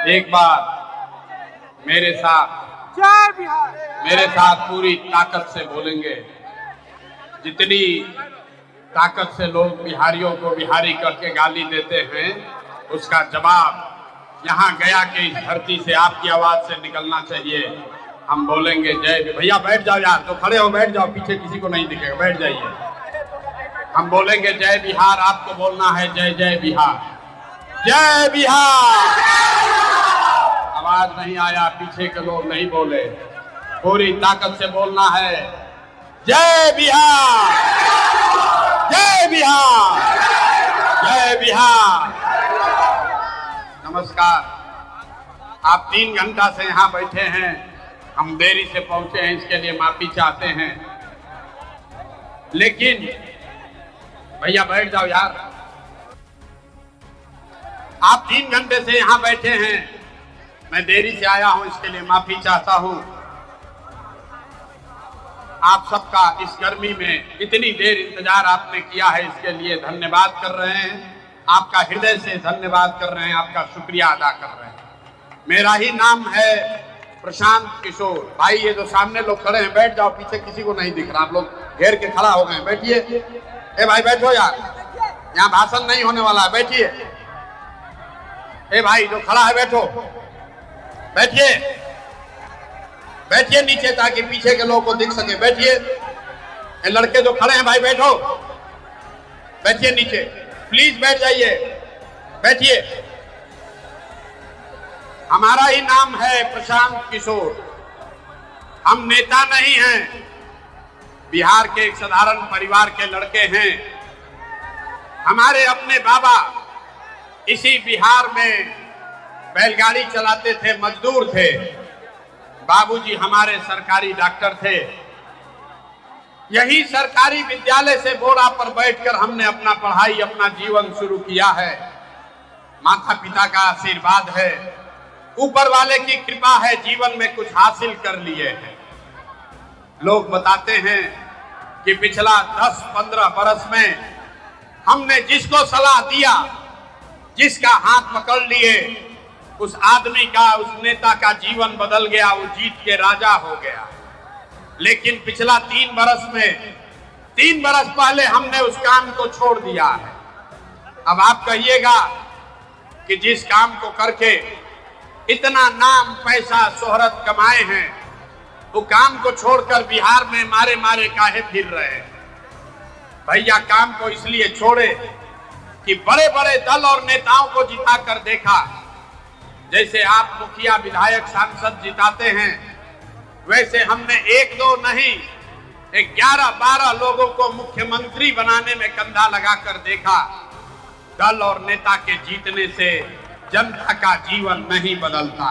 एक बार मेरे साथ पूरी ताकत से बोलेंगे। जितनी ताकत से लोग बिहारियों को बिहारी करके गाली देते हैं, उसका जवाब यहाँ गया कि इस धरती से आपकी आवाज से निकलना चाहिए। हम बोलेंगे जय। भैया बैठ जाओ यार, तो खड़े हो बैठ जाओ, पीछे किसी को नहीं दिखेगा, बैठ जाइए। हम बोलेंगे जय बिहार, आपको बोलना है जय जय बिहार, जय बिहार। आवाज नहीं आया, पीछे के लोग नहीं बोले, पूरी ताकत से बोलना है जय बिहार, जय बिहार, जय बिहार। नमस्कार। आप 3 घंटा से यहाँ बैठे हैं, हम देरी से पहुंचे हैं, इसके लिए माफी चाहते हैं। लेकिन भैया बैठ जाओ यार, आप 3 घंटे से यहाँ बैठे हैं, मैं देरी से आया हूं, इसके लिए माफी चाहता हूं। आप सबका इस गर्मी में इतनी देर इंतजार आपने किया है, इसके लिए धन्यवाद कर रहे हैं। आपका हृदय से धन्यवाद कर रहे हैं, आपका शुक्रिया अदा कर रहे हैं। मेरा ही नाम है प्रशांत किशोर। भाई ये जो सामने लोग खड़े हैं, बैठ जाओ, पीछे किसी को नहीं दिख रहा, आप लोग घेर के खड़ा हो गए, बैठिए। ए भाई बैठो यार, यहाँ भाषण नहीं होने वाला है, बैठिए। ए भाई जो खड़ा है बैठो, बैठिए, बैठिए नीचे ताकि पीछे के लोगों को दिख सके, बैठिए। ये लड़के जो खड़े हैं भाई बैठो, बैठिए नीचे, प्लीज बैठ जाइए, बैठिए। हमारा ही नाम है प्रशांत किशोर। हम नेता नहीं हैं, बिहार के एक साधारण परिवार के लड़के हैं। हमारे अपने बाबा इसी बिहार में बैलगाड़ी चलाते थे, मजदूर थे। बाबूजी हमारे सरकारी डॉक्टर थे। यही सरकारी विद्यालय से बोरा पर बैठकर हमने अपना पढ़ाई, अपना जीवन शुरू किया है। माता पिता का आशीर्वाद है, ऊपर वाले की कृपा है, जीवन में कुछ हासिल कर लिए हैं। लोग बताते हैं कि पिछला 10-15 बरस में हमने जिसको सलाह दिया, जिसका हाथ पकड़ लिए, उस आदमी का, उस नेता का जीवन बदल गया, वो जीत के राजा हो गया। लेकिन पिछला 3 बरस में, 3 बरस पहले हमने उस काम को छोड़ दिया है। अब आप कहिएगा कि जिस काम को करके इतना नाम, पैसा, शोहरत कमाए हैं, वो काम को छोड़कर बिहार में मारे मारे काहे फिर रहे हैं? भैया काम को इसलिए छोड़े कि बड़े बड़े दल और नेताओं को जिता कर देखा। जैसे आप मुखिया, विधायक, सांसद जिताते हैं, वैसे हमने 1-2 नहीं 11-12 लोगों को मुख्यमंत्री बनाने में कंधा लगाकर देखा। दल और नेता के जीतने से जनता का जीवन नहीं बदलता।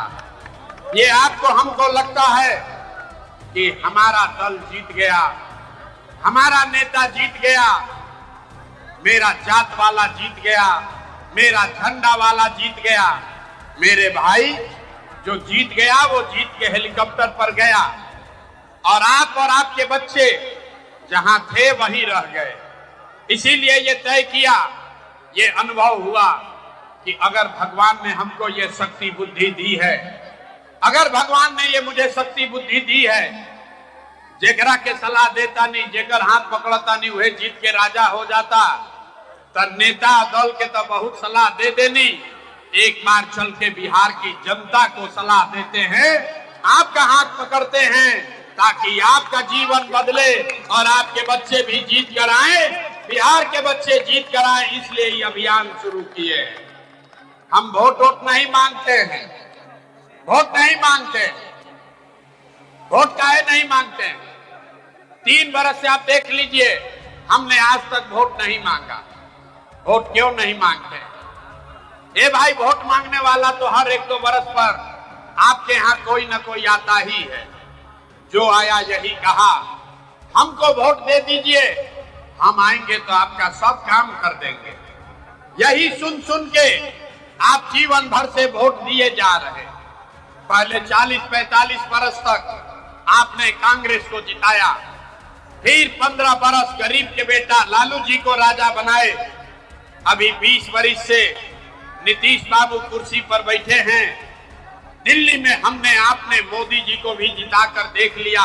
ये आपको, हमको लगता है कि हमारा दल जीत गया, हमारा नेता जीत गया, मेरा जात वाला जीत गया, मेरा झंडा वाला जीत गया। मेरे भाई जो जीत गया वो जीत के हेलीकॉप्टर पर गया, और आप और आपके बच्चे जहां थे वहीं रह गए। इसीलिए ये तय किया, ये अनुभव हुआ कि अगर भगवान ने हमको ये शक्ति बुद्धि दी है, अगर भगवान ने ये मुझे शक्ति बुद्धि दी है, जेकरा के सलाह देता नहीं, जेकर हाथ पकड़ता नहीं, वह जीत के राजा हो जाता। तो नेता दल के तो बहुत सलाह दे देनी, एक बार चल के बिहार की जनता को सलाह देते हैं, आपका हाथ पकड़ते हैं, ताकि आपका जीवन बदले और आपके बच्चे भी जीत कर आए, बिहार के बच्चे जीत कर आए। इसलिए ये अभियान शुरू किए। हम वोट नहीं मांगते हैं, वोट नहीं मांगते, वोट काहे नहीं मांगते हैं? 3 बरस से आप देख लीजिए, हमने आज तक वोट नहीं मांगा। वोट क्यों नहीं मांगते? ए भाई, वोट मांगने वाला तो हर 1-2 बरस पर आपके यहाँ कोई ना कोई आता ही है। जो आया यही कहा, हमको वोट दे दीजिए, हम आएंगे तो आपका सब काम कर देंगे। यही सुन सुन के आप जीवन भर से वोट दिए जा रहे। पहले 40-45 बरस तक आपने कांग्रेस को जिताया, फिर 15 बरस गरीब के बेटा लालू जी को राजा बनाए। अभी 20 बरस से नीतीश बाबू कुर्सी पर बैठे हैं, दिल्ली में हमने आपने मोदी जी को भी जिताकर देख लिया,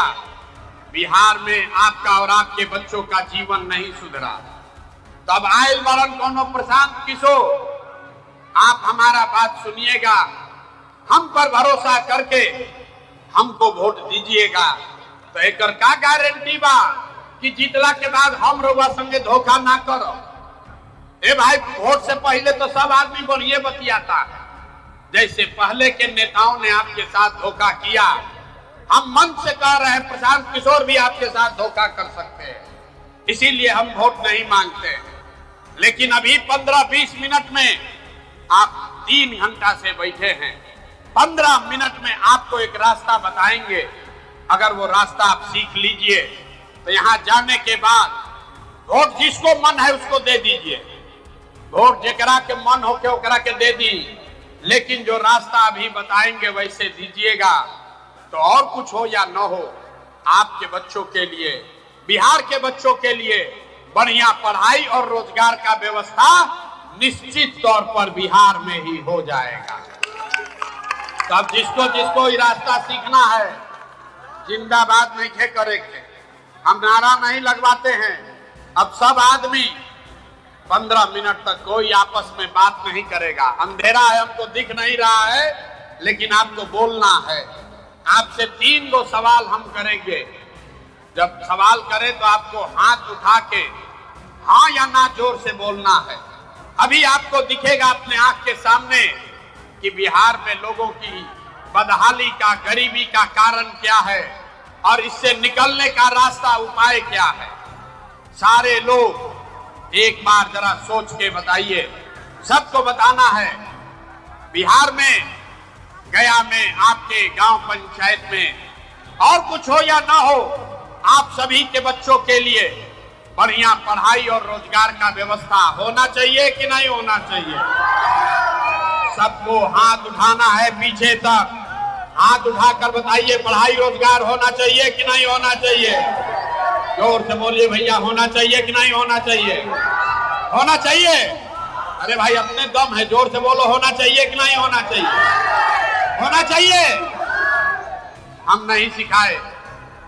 बिहार में आपका और आपके बच्चों का जीवन नहीं सुधरा। तब आयल बरन कोनो प्रशांत किशोर, आप हमारा बात सुनिएगा, हम पर भरोसा करके हमको वोट दीजिएगा। तो एक का गारंटी बा कि जीतला के बाद हम रउआ संगे धोखा ना करो। ए भाई, वोट से पहले तो सब आदमी बढ़िया बतियाता है, जैसे पहले के नेताओं ने आपके साथ धोखा किया, हम मन से कह रहे हैं प्रशांत किशोर भी आपके साथ धोखा कर सकते हैं, इसीलिए हम वोट नहीं मांगते। लेकिन अभी 15-20 मिनट में आप 3 घंटा से बैठे हैं, 15 मिनट में आपको एक रास्ता बताएंगे। अगर वो रास्ता आप सीख लीजिए तो यहाँ जाने के बाद वोट जिसको मन है उसको दे दीजिए, वोट जेकरा के मन हो के ओकरा के दे दी, लेकिन जो रास्ता अभी बताएंगे वैसे दीजिएगा। तो और कुछ हो या न हो, आपके बच्चों के लिए, बिहार के बच्चों के लिए बढ़िया पढ़ाई और रोजगार का व्यवस्था निश्चित तौर पर बिहार में ही हो जाएगा। तब जिसको जिसको ये रास्ता सीखना है, जिंदाबाद नहीं खे करेंगे, हम नारा नहीं लगवाते हैं। अब सब आदमी 15 मिनट तक कोई आपस में बात नहीं करेगा। अंधेरा है, हमको दिख नहीं रहा है, लेकिन आपको बोलना है। आपसे 3 गो सवाल हम करेंगे। जब सवाल करें तो आपको हाथ उठा के हाँ या ना जोर से बोलना है। अभी आपको दिखेगा अपने आंख के सामने कि बिहार में लोगों की बदहाली का, गरीबी का कारण क्या है और इससे निकलने का रास्ता, उपाय क्या है। सारे लोग एक बार जरा सोच के बताइए, सबको बताना है। बिहार में, गया में, आपके गांव पंचायत में और कुछ हो या ना हो, आप सभी के बच्चों के लिए बढ़िया पढ़ाई और रोजगार का व्यवस्था होना चाहिए कि नहीं होना चाहिए। सबको हाथ उठाना है पीछे तक, हाथ उठाकर बताइए पढ़ाई रोजगार होना चाहिए कि नहीं होना चाहिए। जोर से बोलिए भैया, होना चाहिए कि नहीं होना चाहिए। होना चाहिए। अरे भाई, अपने दम है, जोर से बोलो, होना चाहिए कि नहीं होना चाहिए। होना चाहिए। हम नहीं सिखाए,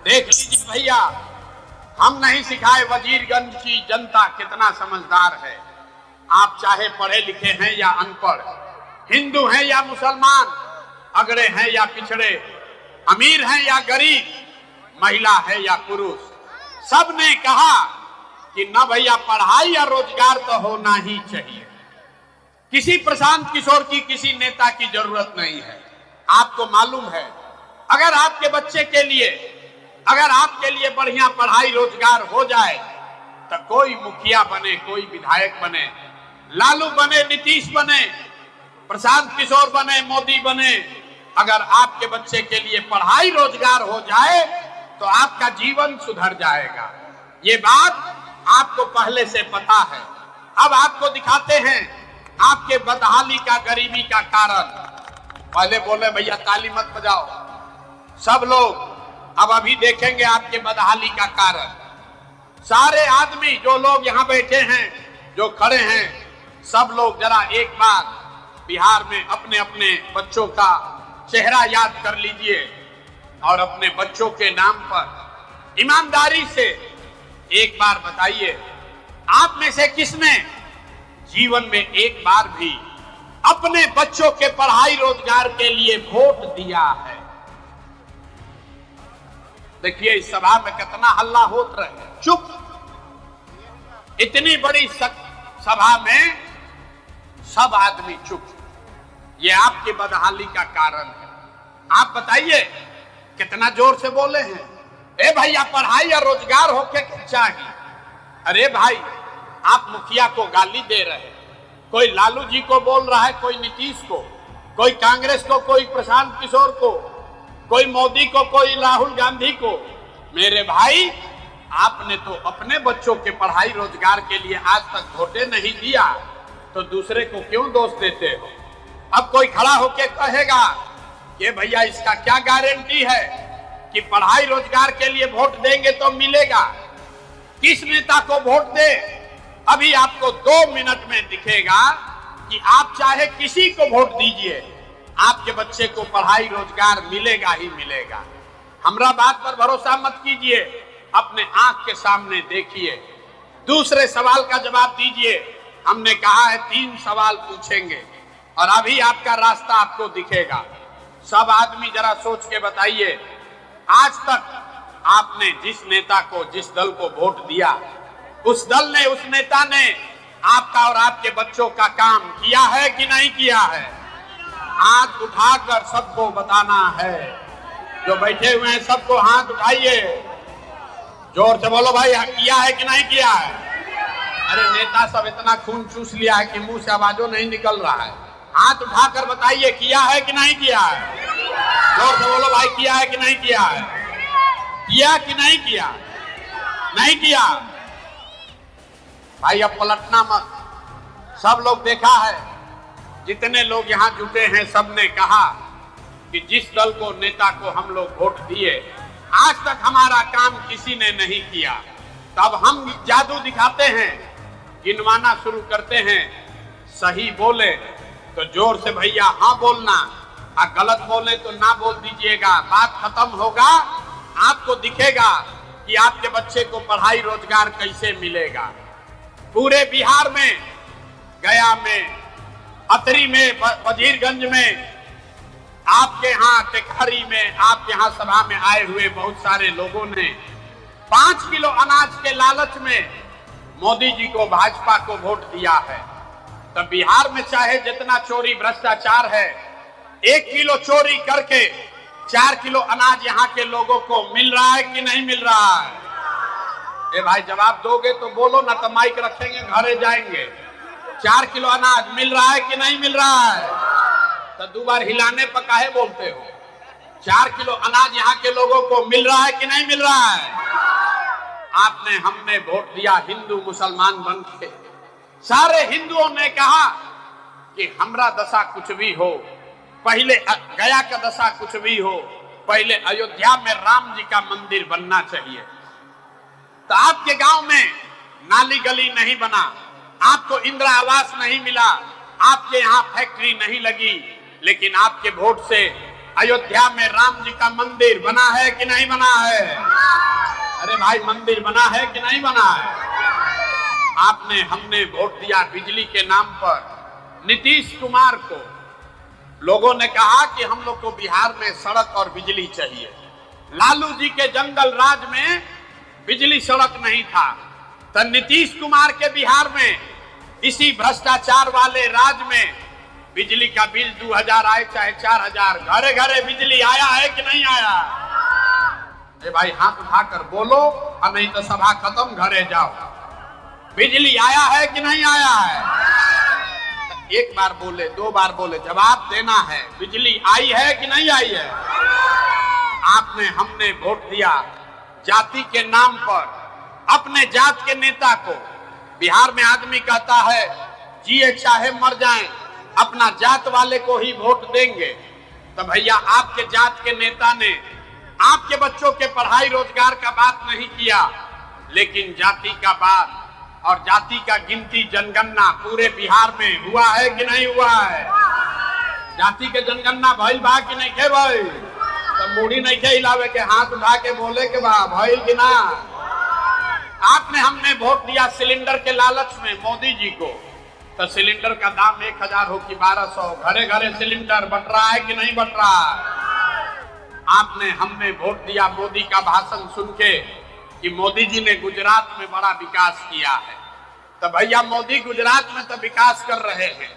देख लीजिए भैया, हम नहीं सिखाए। वजीरगंज की जनता कितना समझदार है। आप चाहे पढ़े लिखे हैं या अनपढ़, हिंदू हैं या मुसलमान, अगड़े हैं या पिछड़े, अमीर हैं या गरीब, महिला है या पुरुष, सब ने कहा कि न भैया, पढ़ाई या रोजगार तो होना ही चाहिए। किसी प्रशांत किशोर की, किसी नेता की जरूरत नहीं है। आपको मालूम है, अगर आपके बच्चे के लिए, अगर आपके लिए बढ़िया पढ़ाई रोजगार हो जाए तो कोई मुखिया बने, कोई विधायक बने, लालू बने, नीतीश बने, प्रशांत किशोर बने, मोदी बने, अगर आपके बच्चे के लिए पढ़ाई रोजगार हो जाए तो आपका जीवन सुधर जाएगा। ये बात आपको पहले से पता है। अब आपको दिखाते हैं आपके बदहाली का, गरीबी का कारण। पहले बोले भैया ताली मत बजाओ, सब लोग अब अभी देखेंगे आपके बदहाली का कारण। सारे आदमी, जो लोग यहाँ बैठे हैं, जो खड़े हैं, सब लोग जरा एक बार बिहार में अपने अपने बच्चों का चेहरा याद कर लीजिए और अपने बच्चों के नाम पर ईमानदारी से एक बार बताइए, आप में से किसने जीवन में एक बार भी अपने बच्चों के पढ़ाई रोजगार के लिए वोट दिया है? देखिए इस सभा में कितना हल्ला होत रहे, चुप। इतनी बड़ी सभा में सब आदमी चुप। ये आपकी बदहाली का कारण है। आप बताइए कितना जोर से बोले हैं, ए भैया पढ़ाई या रोजगार होके चाहिए। अरे भाई, आप मुखिया को गाली दे रहे हैं, कोई लालू जी को बोल रहा है, कोई नीतीश को, कोई कांग्रेस को, कोई प्रशांत किशोर को, कोई मोदी को, कोई राहुल गांधी को। मेरे भाई, आपने तो अपने बच्चों के पढ़ाई रोजगार के लिए आज तक वोटे नहीं दिया, तो दूसरे को क्यों दोष देते हो? अब कोई खड़ा होके कहेगा कि भैया इसका क्या गारंटी है कि पढ़ाई रोजगार के लिए वोट देंगे तो मिलेगा। किस नेता को वोट दे? अभी आपको 2 मिनट में दिखेगा कि आप चाहे किसी को वोट दीजिए, आपके बच्चे को पढ़ाई रोजगार मिलेगा ही मिलेगा। हमरा बात पर भरोसा मत कीजिए, अपने आंख के सामने देखिए। दूसरे सवाल का जवाब दीजिए। हमने कहा है 3 सवाल पूछेंगे और अभी आपका रास्ता आपको दिखेगा। सब आदमी जरा सोच के बताइए, आज तक आपने जिस नेता को, जिस दल को वोट दिया, उस दल ने, उस नेता ने आपका और आपके बच्चों का काम किया है कि नहीं किया है? हाथ उठाकर सबको बताना है। जो बैठे हुए हैं सबको हाथ उठाइए, जोर से बोलो भाई, किया है कि नहीं किया है? अरे नेता सब इतना खून चूस लिया है कि मुंह से आवाजों नहीं निकल रहा है। हाथ उठाकर बताइए, किया है कि नहीं किया है? जोर से बोलो भाई, किया है कि नहीं किया है? किया कि नहीं किया? नहीं किया भाई, अब पलटना मत। सब लोग देखा है, जितने लोग यहाँ जुटे हैं सबने कहा कि जिस दल को, नेता को हम लोग वोट दिए, आज तक हमारा काम किसी ने नहीं किया। तब हम जादू दिखाते हैं, गिनवाना शुरू करते हैं। सही बोले तो जोर से भैया हाँ बोलना, और गलत बोले तो ना बोल दीजिएगा। बात खत्म होगा, आपको दिखेगा कि आपके बच्चे को पढ़ाई रोजगार कैसे मिलेगा। पूरे बिहार में, गया में, अतरी में, वजीरगंज में, आपके यहाँ टेकहरी में, आपके यहाँ सभा में आए हुए बहुत सारे लोगों ने 5 किलो अनाज के लालच में मोदी जी को, भाजपा को वोट दिया है। तब बिहार में चाहे जितना चोरी भ्रष्टाचार है, 1 किलो चोरी करके 4 किलो अनाज यहाँ के लोगों को मिल रहा है कि नहीं मिल रहा है? ए भाई जवाब दोगे तो बोलो, ना तो माइक रखेंगे, घरे जाएंगे। 4 किलो अनाज मिल रहा है कि नहीं मिल रहा है? तो 2 बार हिलाने पर काहे बोलते हो? 4 किलो अनाज यहाँ के लोगों को मिल रहा है कि नहीं मिल रहा है? आपने, हमने वोट दिया हिंदू मुसलमान बन के। सारे हिंदुओं ने कहा कि हमरा दशा कुछ भी हो, पहले गया का दशा कुछ भी हो, पहले अयोध्या में राम जी का मंदिर बनना चाहिए। तो आपके गांव में नाली गली नहीं बना, आपको इंदिरा आवास नहीं मिला, आपके यहाँ फैक्ट्री नहीं लगी, लेकिन आपके वोट से अयोध्या में राम जी का मंदिर बना है कि नहीं बना है? अरे भाई मंदिर बना है कि नहीं बना है? आपने, हमने वोट दिया बिजली के नाम पर नीतीश कुमार को। लोगों ने कहा कि हम लोग को बिहार में सड़क और बिजली चाहिए। लालू जी के जंगल राज में बिजली सड़क नहीं था, तो नीतीश कुमार के बिहार में, इसी भ्रष्टाचार वाले राज में बिजली का बिल 2000 आए चाहे 4000, घरे घरे बिजली आया है कि नहीं आया? ए भाई हाथ उठाकर बोलो, और नहीं तो सभा खत्म, घरे जाओ। बिजली आया है कि नहीं आया है? 1 बार बोले, 2 बार बोले, जवाब देना है। बिजली आई है कि नहीं आई है? आपने, हमने वोट दिया जाति के नाम पर, अपने जात के नेता को। बिहार में आदमी कहता है जिए चाहे मर जाएं, अपना जात वाले को ही वोट देंगे। तो भैया आपके जात के नेता ने आपके बच्चों के पढ़ाई रोजगार का बात नहीं किया, लेकिन जाति का बात और जाति का गिनती, जनगणना पूरे बिहार में हुआ है कि नहीं हुआ है? जाति के जनगणना भइल बा कि नहीं के भाई? तो मुड़ी नहीं के हिलावे के, हाथ उठा के बोले के बा भइल कि ना? आपने, हमने वोट दिया सिलेंडर के लालच में मोदी जी को। तो सिलेंडर का दाम 1000 हो कि 1200, घरे घरे सिलेंडर बट रहा है कि नहीं बट रहा है? आपने, हमने वोट दिया मोदी का भाषण सुन के कि मोदी जी ने गुजरात में बड़ा विकास किया है। तो भैया मोदी गुजरात में तो विकास कर रहे हैं,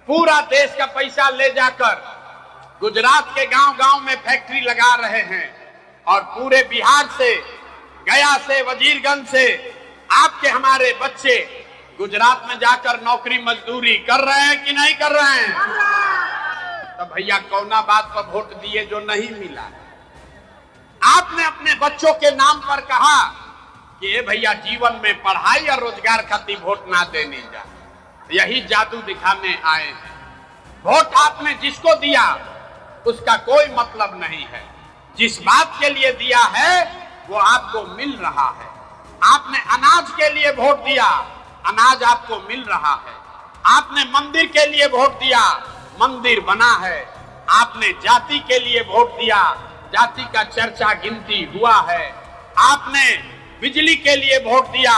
पूरा देश का पैसा ले जाकर गुजरात के गांव-गांव में फैक्ट्री लगा रहे हैं, और पूरे बिहार से, गया से, वजीरगंज से आपके, हमारे बच्चे गुजरात में जाकर नौकरी मजदूरी कर रहे हैं कि नहीं कर रहे हैं? तो भैया कौना बात पर वोट दिए जो नहीं मिला? आपने अपने बच्चों के नाम पर कहा कि ये भैया जीवन में पढ़ाई और रोजगार खातिर वोट ना देने जा। यही जादू दिखाने आए हैं। वोट आपने जिसको दिया उसका कोई मतलब नहीं है, जिस बात के लिए दिया है वो आपको मिल रहा है। आपने अनाज के लिए वोट दिया, अनाज आपको मिल रहा है। आपने मंदिर के लिए वोट दिया, मंदिर बना है। आपने जाति के लिए वोट दिया, जाति का चर्चा गिनती हुआ है। आपने बिजली के लिए वोट दिया,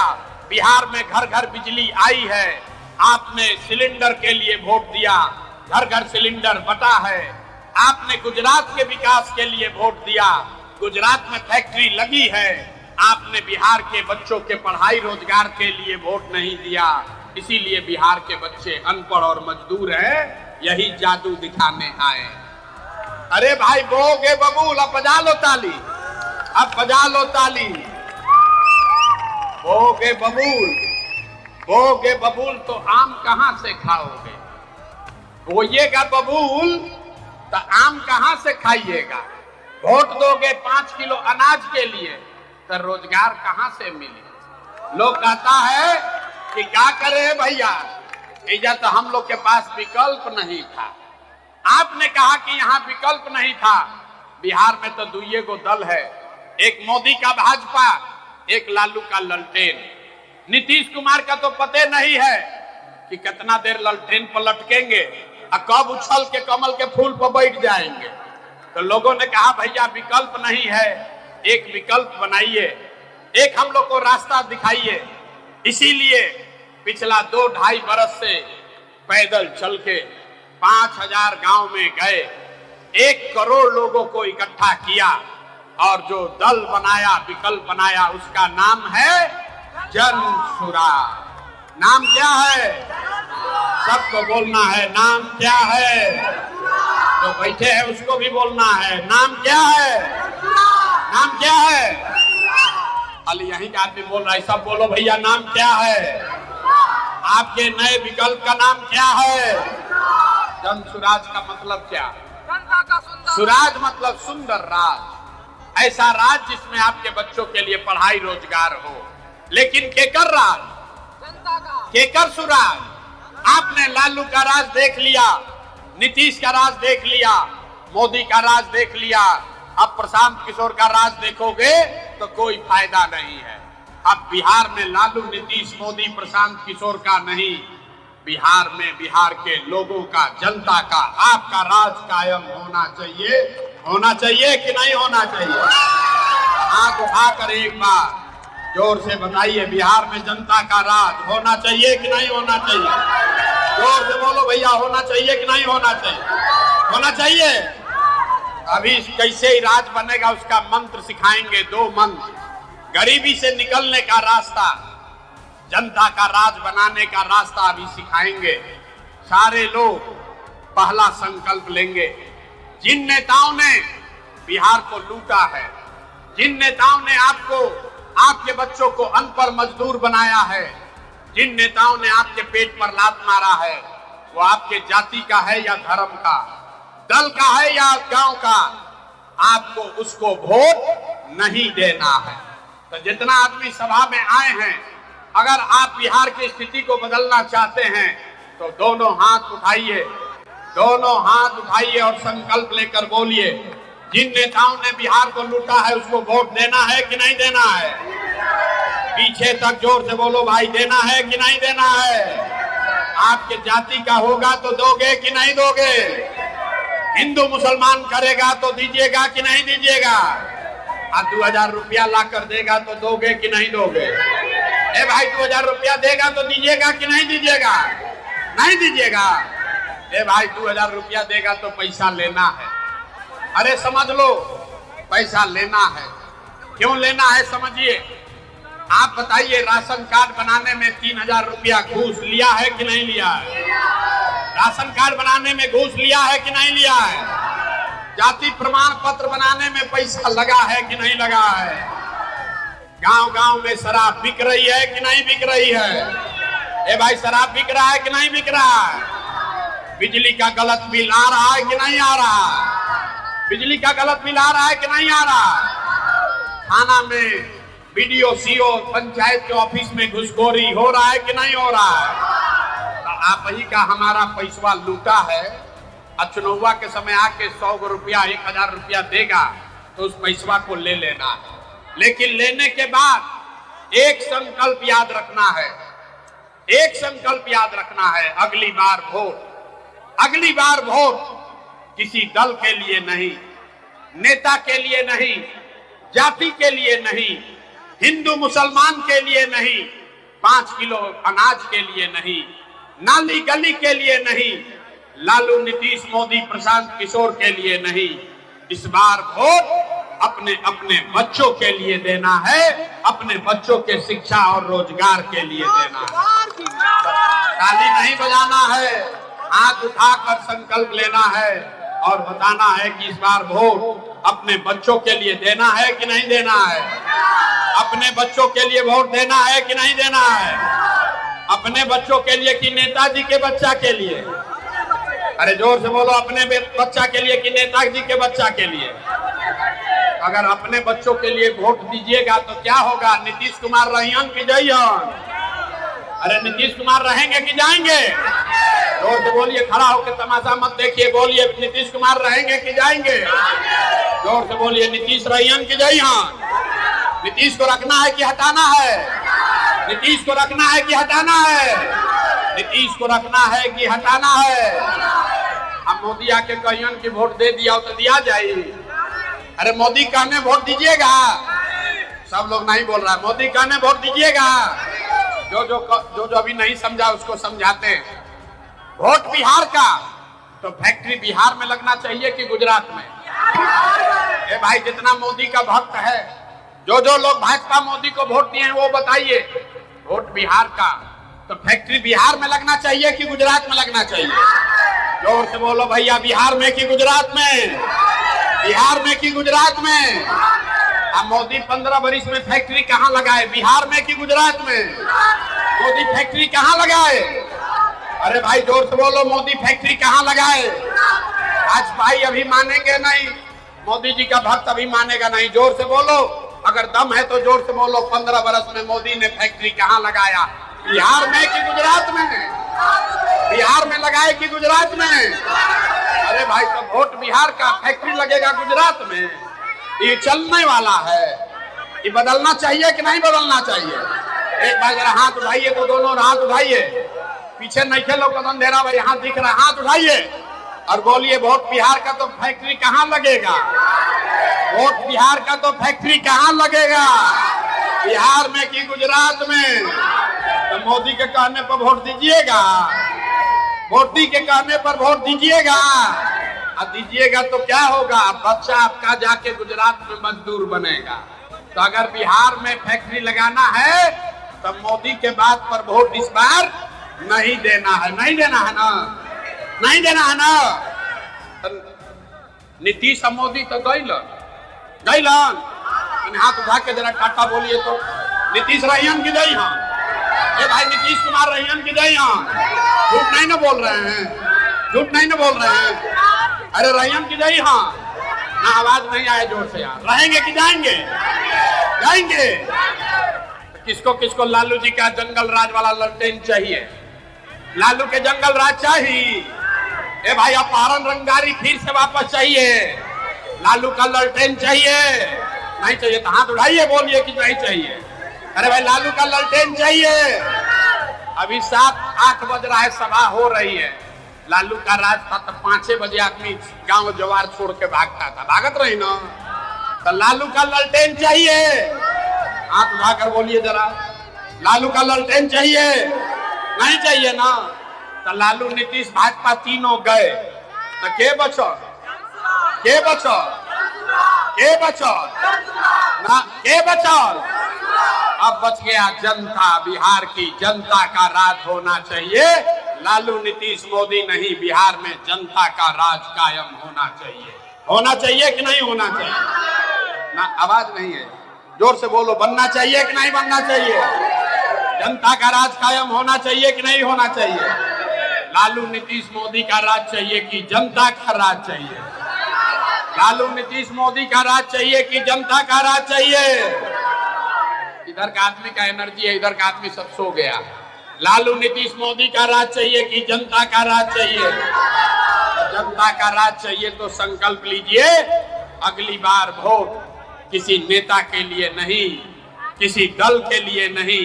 बिहार में घर घर बिजली आई है। आपने सिलेंडर के लिए वोट दिया, घर घर सिलेंडर बटा है। आपने गुजरात के विकास के लिए वोट दिया, गुजरात में फैक्ट्री लगी है। आपने बिहार के बच्चों के पढ़ाई रोजगार के लिए वोट नहीं दिया, इसीलिए बिहार के बच्चे अनपढ़ और मजदूर हैं। यही जादू दिखाने आए। अरे भाई बोगे बबूल, अब बजा लो ताली, अब बजा लो ताली। बोगे बबूल, बोगे बबूल तो आम कहां से खाओगे? बोइएगा बबूल तो आम कहां से खाइएगा? वोट दोगे 5 किलो अनाज के लिए तो रोजगार कहां से मिले? लोग कहता है कि क्या करे भैया, इजा तो हम लोग के पास विकल्प नहीं था। आपने कहा कि यहाँ विकल्प नहीं था। बिहार में तो दुइये गो दल है, एक मोदी का भाजपा, एक लालू का ललटेन। नीतीश कुमार का तो पते नहीं है कि कितना देर ललटेन पर लटकेंगे और कब उछल के कमल के फूल पर बैठ जाएंगे। तो लोगों ने कहा भैया विकल्प नहीं है, एक विकल्प बनाइए, एक हम लोग को रास्ता दिखाइए। इसीलिए पिछला 2-2.5 बरस से पैदल चल के 5000 गांव में गए, 1 करोड़ लोगों को इकट्ठा किया और जो दल बनाया, विकल्प बनाया, उसका नाम है जन सुराज। नाम क्या है? सबको बोलना है, नाम क्या है? जो बैठे हैं उसको भी बोलना है, नाम क्या है? नाम क्या है? खाली यहीं का आदमी बोल रहा है, सब बोलो भैया नाम क्या है? आपके नए विकल्प का नाम क्या है? जन सुराज का मतलब क्या? सुराज मतलब सुंदर राज, ऐसा राज जिसमें आपके बच्चों के लिए पढ़ाई रोजगार हो। लेकिन केकर राज? केकर सुराज? आपने लालू का राज देख लिया, नीतीश का राज देख लिया, मोदी का राज देख लिया, अब प्रशांत किशोर का राज देखोगे तो कोई फायदा नहीं है। अब बिहार में लालू, नीतीश, मोदी, प्रशांत किशोर का नहीं, बिहार में बिहार के लोगों का, जनता का, आपका राज कायम होना चाहिए। होना चाहिए कि नहीं होना चाहिए? हाथ उठाकर एक बार जोर से बताइए, बिहार में जनता का राज होना चाहिए कि नहीं होना चाहिए? जोर से बोलो भैया, होना चाहिए कि नहीं होना चाहिए? होना चाहिए। अभी कैसे ही राज बनेगा उसका मंत्र सिखाएंगे, 2 मंत्र। गरीबी से निकलने का रास्ता, जनता का राज बनाने का रास्ता अभी सिखाएंगे। सारे लोग पहला संकल्प लेंगे। जिन नेताओं ने बिहार को लूटा है, जिन नेताओं ने आपको, आपके बच्चों को अनपढ़ मजदूर बनाया है, जिन नेताओं ने आपके पेट पर लात मारा है, वो आपके जाति का है या धर्म का, दल का है या गांव का, आपको उसको वोट नहीं देना है। तो जितना आदमी सभा में आए हैं, अगर आप बिहार की स्थिति को बदलना चाहते हैं तो दोनों हाथ उठाइए, दोनों हाथ उठाइए और संकल्प लेकर बोलिए, जिन नेताओं ने बिहार को लूटा है उसको वोट देना है कि नहीं देना है? पीछे तक जोर से बोलो भाई, देना है कि नहीं देना है? आपके जाति का होगा तो दोगे कि नहीं दोगे? हिंदू मुसलमान करेगा तो दीजिएगा कि नहीं दीजिएगा? 2000 रुपया ला कर देगा तो दोगे कि नहीं दोगे? ए भाई 2000 रुपया देगा तो दीजिएगा कि नहीं दीजिएगा? नहीं दीजिएगा। ए भाई 2000 रुपया देगा तो पैसा लेना है। अरे समझ लो, पैसा लेना है। क्यों लेना है समझिए। आप बताइए, राशन कार्ड बनाने में 3000 रुपया घूस लिया है कि नहीं लिया है? राशन कार्ड बनाने में घूस लिया है कि नहीं लिया है? जाति प्रमाण पत्र बनाने में पैसा लगा है कि नहीं लगा है? गांव गांव में शराब बिक रही है कि नहीं बिक रही है? ए भाई शराब बिक रहा है कि नहीं बिक रहा है? बिजली का गलत बिल आ रहा है कि नहीं आ रहा है? बिजली का गलत बिल आ रहा है कि नहीं आ रहा है? थाना में बीडीओ, सीओ, पंचायत के ऑफिस में घुसखोरी हो रहा है कि नहीं हो रहा है? तो आप ही का हमारा पैसा लूटा है। चुनाव के समय आके 100 रुपया, 1000 रुपया देगा तो उस पैसा को ले लेना है। लेकिन लेने के बाद एक संकल्प याद रखना है, एक संकल्प याद रखना है, अगली बार वोट, अगली बार वोट किसी दल के लिए नहीं, नेता के लिए नहीं, जाति के लिए नहीं, हिंदू मुसलमान के लिए नहीं, 5 किलो अनाज के लिए नहीं, नाली गली के लिए नहीं, लालू नीतीश मोदी प्रशांत किशोर के लिए नहीं। इस बार वोट अपने अपने बच्चों के लिए देना है, अपने बच्चों के शिक्षा और रोजगार के लिए देना है। ताली नहीं बजाना है, हाथ उठाकर संकल्प लेना है और बताना है कि इस बार वोट अपने बच्चों के लिए देना है कि नहीं देना है। अपने बच्चों के लिए वोट देना है कि नहीं देना है। अपने बच्चों के लिए कि नेताजी के बच्चा के लिए। अरे जोर से बोलो, अपने बच्चा के लिए कि नेताजी के बच्चा के लिए। अगर अपने बच्चों के लिए वोट दीजिएगा तो क्या होगा? नीतीश कुमार रहियन कि जइयन? अरे नीतीश कुमार रहेंगे कि जाएंगे? जोर से बोलिए, खड़ा होकर तमाशा मत देखिए, बोलिए नीतीश कुमार रहेंगे कि जाएंगे? जोर से बोलिए, नीतीश रहियन कि जइयन? नीतीश को रखना है कि हटाना है? नीतीश को रखना है कि हटाना है? नीतीश को रखना है कि हटाना है? अब मोदी आके कहियन कि वोट दे दिया तो दिया जाए। अरे मोदी कहने वोट दीजिएगा। सब लोग नहीं बोल रहा, मोदी कहने वोट दीजिएगा। जो अभी नहीं समझा उसको समझाते हैं। वोट बिहार का तो फैक्ट्री बिहार में लगना चाहिए कि गुजरात में? ए भाई, जितना मोदी का भक्त है, जो लोग भाजपा मोदी को वोट दिए हैं वो बताइए। वोट बिहार का तो फैक्ट्री बिहार में लगना चाहिए कि गुजरात में लगना चाहिए? जोर से बोलो भैया, बिहार में कि गुजरात में? बिहार में कि गुजरात में? अब मोदी 15 वर्ष में फैक्ट्री कहाँ लगाए? बिहार में कि गुजरात में? मोदी फैक्ट्री कहाँ लगाए? अरे भाई जोर से बोलो, मोदी फैक्ट्री कहाँ लगाए? आज भाई अभी मानेंगे नहीं, मोदी जी का भक्त अभी मानेगा नहीं। जोर से बोलो, अगर दम है तो जोर से बोलो, 15 वर्ष में मोदी ने फैक्ट्री कहाँ लगाया? बिहार में कि गुजरात में? बिहार में लगाए कि गुजरात में? अरे भाई, तो वोट बिहार का, फैक्ट्री लगेगा गुजरात में? ये चलने वाला है। ये बदलना चाहिए कि नहीं बदलना चाहिए? एक बार जरा हाथ उठाइए तो दोनों हाथ उठाइए। पीछे नहीं खेलो कदम दे रहा भाई, हाथ दिख रहा है, हाथ उठाइए और बोलिए, वोट बिहार का तो फैक्ट्री कहाँ लगेगा? वोट बिहार का तो फैक्ट्री कहाँ लगेगा? बिहार में कि गुजरात में? तो मोदी के कहने पर वोट दीजिएगा? मोदी के कहने पर वोट दीजिएगा? और दीजिएगा तो क्या होगा? बच्चा आपका जाके गुजरात में मजदूर बनेगा। तो अगर बिहार में फैक्ट्री लगाना है तो मोदी के बात पर वोट इस बार नहीं देना है। नहीं देना है ना? नहीं देना है ना? नीतीश और मोदी तो गइलन। हाथ उठा के जरा टाटा बोलिए तो। नीतीश रहियन की जय हाँ? ये भाई नीतीश कुमार रहियन की जय हाँ? झूठ नहीं ना बोल रहे हैं? झूठ नहीं ना बोल रहे हैं? अरे रहियन की जय हाँ? ना आवाज नहीं आए जोर से यार। रहेंगे कि जाएंगे? जाएंगे। तो किसको किसको लालू जी का जंगल राज वाला ललटेन चाहिए? लालू के जंगल राज चाहिए? ए भाई, अपहरण रंगदारी फिर से वापस चाहिए? लालू का ललटेन चाहिए? नहीं चाहिए तो हाथ उठाइए, बोलिए कि नहीं चाहिए। अरे भाई, लालू का ललटेन चाहिए? अभी 7-8 बज रहा है, सभा हो रही है। लालू का राज था तो 5 बजे आदमी गांव जवार छोड़ के भागता था, भागत रही ना? तो लालू का ललटेन चाहिए? हाथ उठाकर बोलिए जरा, लालू का ललटेन चाहिए? नहीं चाहिए ना? तो लालू नीतीश भाजपा तीनों गए तो के बचल? के बचल? के बचल? ना के बचल? अब बच गया जनता। बिहार की जनता का राज होना चाहिए। लालू नीतीश मोदी नहीं, बिहार में जनता का राज कायम होना चाहिए। होना चाहिए कि नहीं होना चाहिए? ना आवाज नहीं है, जोर से बोलो। बनना चाहिए कि नहीं बनना चाहिए? जनता का राज कायम होना चाहिए कि नहीं होना चाहिए? लालू नीतीश मोदी का राज चाहिए कि जनता का राज चाहिए? लालू नीतीश मोदी का राज चाहिए कि जनता का राज चाहिए? इधर का आदमी का एनर्जी है, इधर का आदमी सब सो गया। लालू नीतीश मोदी का राज चाहिए कि जनता का राज चाहिए? जनता का राज चाहिए तो संकल्प लीजिए, अगली बार वोट किसी नेता के लिए नहीं, किसी दल के लिए नहीं,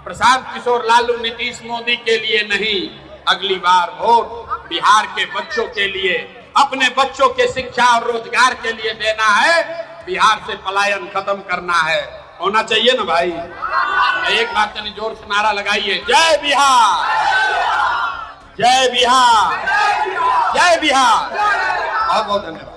प्रशांत किशोर लालू नीतीश मोदी के लिए नहीं, अगली बार वोट बिहार के बच्चों के लिए, अपने बच्चों के शिक्षा और रोजगार के लिए देना है, बिहार से पलायन खत्म करना है। होना चाहिए ना भाई? एक बार चलिए जोर से नारा लगाइए, जय बिहार, जय बिहार, जय बिहार। बहुत बहुत धन्यवाद।